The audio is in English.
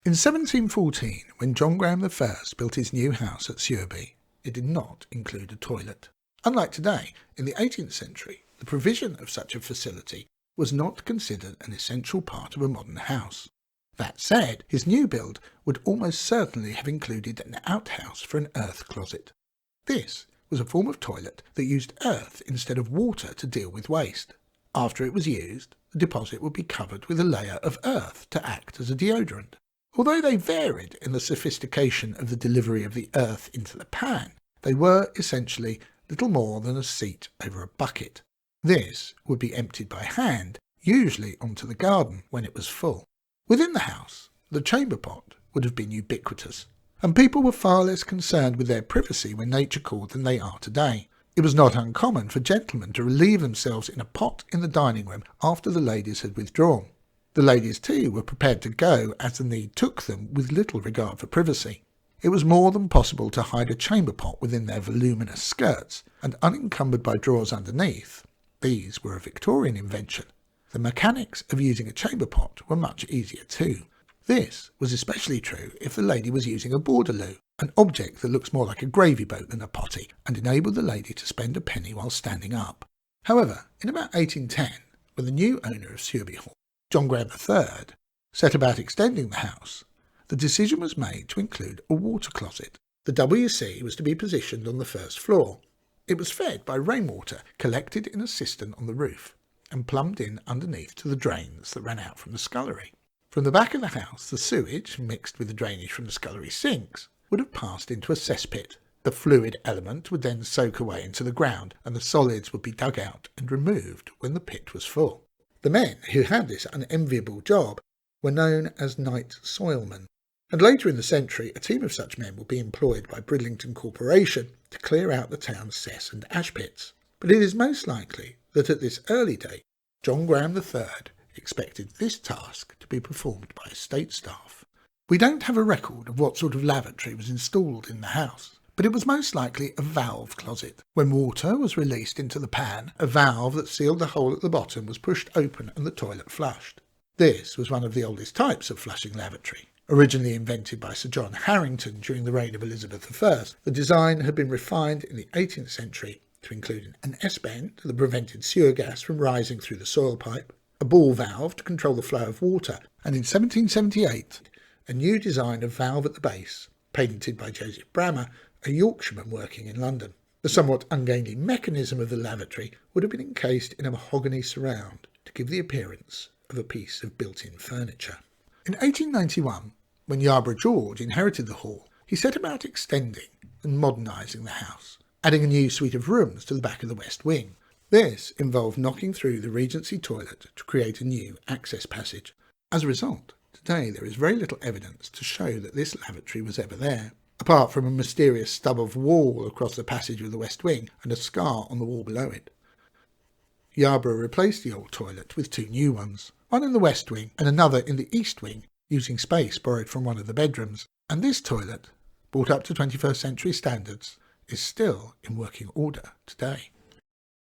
In 1714, when John Greame I built his new house at Sewerby, it did not include a toilet. Unlike today, in the 18th century, the provision of such a facility was not considered an essential part of a modern house. That said, his new build would almost certainly have included an outhouse for an earth closet. This was a form of toilet that used earth instead of water to deal with waste. After it was used, the deposit would be covered with a layer of earth to act as a deodorant. Although they varied in the sophistication of the delivery of the earth into the pan, they were essentially little more than a seat over a bucket. This would be emptied by hand, usually onto the garden when it was full. Within the house, the chamber pot would have been ubiquitous, and people were far less concerned with their privacy when nature called than they are today. It was not uncommon for gentlemen to relieve themselves in a pot in the dining room after the ladies had withdrawn. The ladies too were prepared to go as the need took them, with little regard for privacy. It was more than possible to hide a chamber pot within their voluminous skirts, and unencumbered by drawers underneath. These were a Victorian invention. The mechanics of using a chamber pot were much easier too. This was especially true if the lady was using a Bourdaloue, an object that looks more like a gravy boat than a potty, and enabled the lady to spend a penny while standing up. However, in about 1810, when the new owner of Sewerby Hall, John Greame I, set about extending the house, the decision was made to include a water closet. The WC was to be positioned on the first floor. It was fed by rainwater collected in a cistern on the roof and plumbed in underneath to the drains that ran out from the scullery. From the back of the house, the sewage, mixed with the drainage from the scullery sinks, would have passed into a cesspit. The fluid element would then soak away into the ground, and the solids would be dug out and removed when the pit was full. The men who had this unenviable job were known as night soilmen, and later in the century a team of such men would be employed by Bridlington Corporation to clear out the town's cess and ash pits. But it is most likely that at this early date, John Greame III expected this task to be performed by estate staff. We don't have a record of what sort of lavatory was installed in the house, but it was most likely a valve closet. When water was released into the pan, a valve that sealed the hole at the bottom was pushed open and the toilet flushed. This was one of the oldest types of flushing lavatory. Originally invented by Sir John Harrington during the reign of Elizabeth I, the design had been refined in the 18th century to include an S-bend that prevented sewer gas from rising through the soil pipe, a ball valve to control the flow of water, and in 1778 a new design of valve at the base, patented by Joseph Brammer, a Yorkshireman working in London. The somewhat ungainly mechanism of the lavatory would have been encased in a mahogany surround to give the appearance of a piece of built-in furniture. In 1891, when Yarborough George inherited the hall, he set about extending and modernising the house, adding a new suite of rooms to the back of the west wing. This involved knocking through the Regency Toilet to create a new access passage. As a result, today there is very little evidence to show that this lavatory was ever there, apart from a mysterious stub of wall across the passage of the west wing and a scar on the wall below it. Yarborough replaced the old toilet with two new ones, one in the west wing and another in the east wing, using space borrowed from one of the bedrooms, and this toilet, brought up to 21st century standards, is still in working order today.